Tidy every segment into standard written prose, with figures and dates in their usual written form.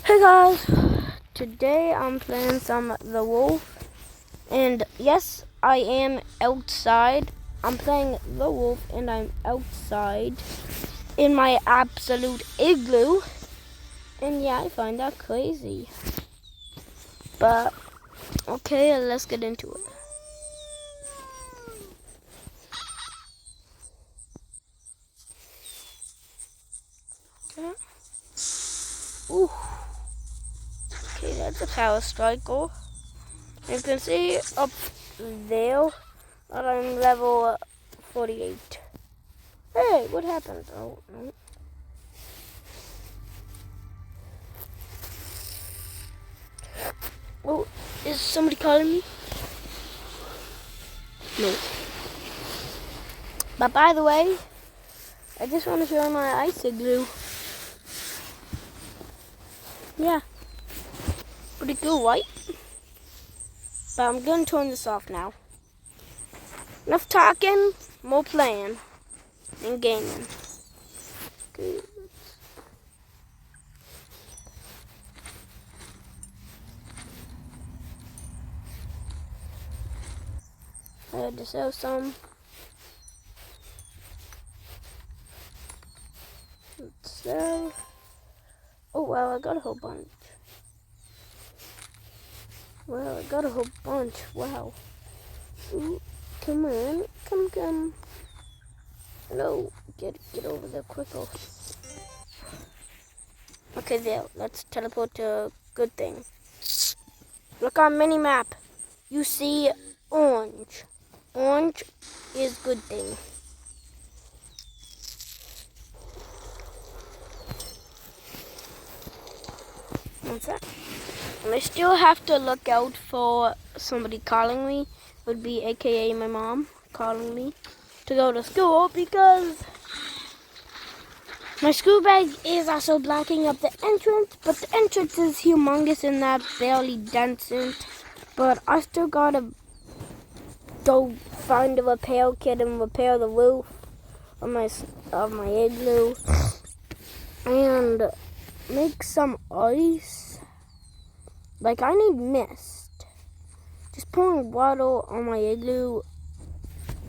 Hey guys, today I'm playing some The Wolf, and yes, I am outside. I'm playing The Wolf, and I'm outside in my absolute igloo, and yeah, I find that crazy. But okay, let's get into it. Okay. Ooh. Okay, that's a power striker. You can see up there that I'm level 48. Hey, what happened? Oh, no. Oh, is somebody calling me? No. But by the way, I just want to show you my ice igloo. Yeah. Pretty cool, right? But I'm going to turn this off now. Enough talking, more playing and gaming. Okay. I had to sell some. Let's sell. Oh, wow, I got a whole bunch. Wow, I got a whole bunch. Wow. Ooh, come on. Come. No, get over there quicker. Okay, there. Let's teleport to a good thing. Look on mini map. You see orange. Orange is good thing. What's that? And I still have to look out for somebody calling me. Would be AKA my mom calling me to go to school because my school bag is also blocking up the entrance, but the entrance is humongous and that barely dents it. But I still gotta go find a repair kit and repair the roof of my igloo and make some ice. Like, I need mist. Just pouring water on my igloo,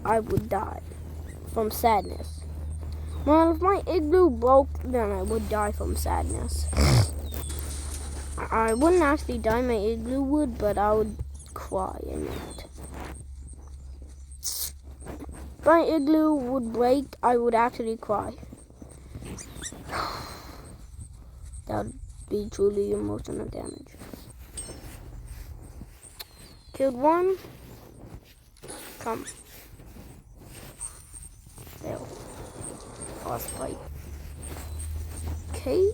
I would die from sadness. Well, if my igloo broke, then I would die from sadness. I wouldn't actually die, my igloo would, but I would cry in it. If my igloo would break, I would actually cry. That would be truly emotional damage. Killed one. Come. There. Boss fight. Okay.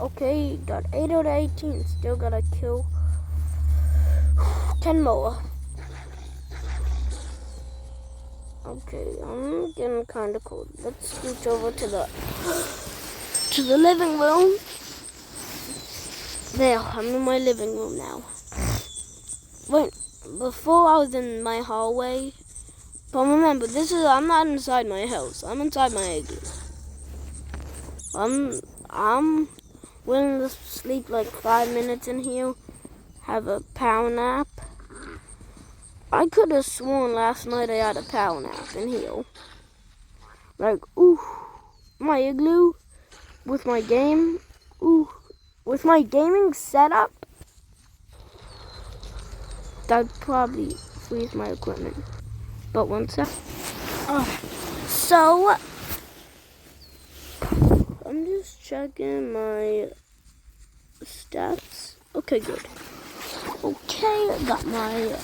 Okay, got 8 out of 18. Still gotta kill 10 more. Okay, I'm getting kind of cold. Let's scooch over to the living room. There, I'm in my living room now. Wait, before I was in my hallway. But remember, I'm not inside my house. I'm inside my igloo. I'm willing to sleep like 5 minutes in here. Have a power nap. I could have sworn last night I had a power nap in here. Like, ooh, my igloo with my game. Ooh, with my gaming setup. That'd probably freeze my equipment. But one sec. So, I'm just checking my stats. Okay, good. Okay, I got my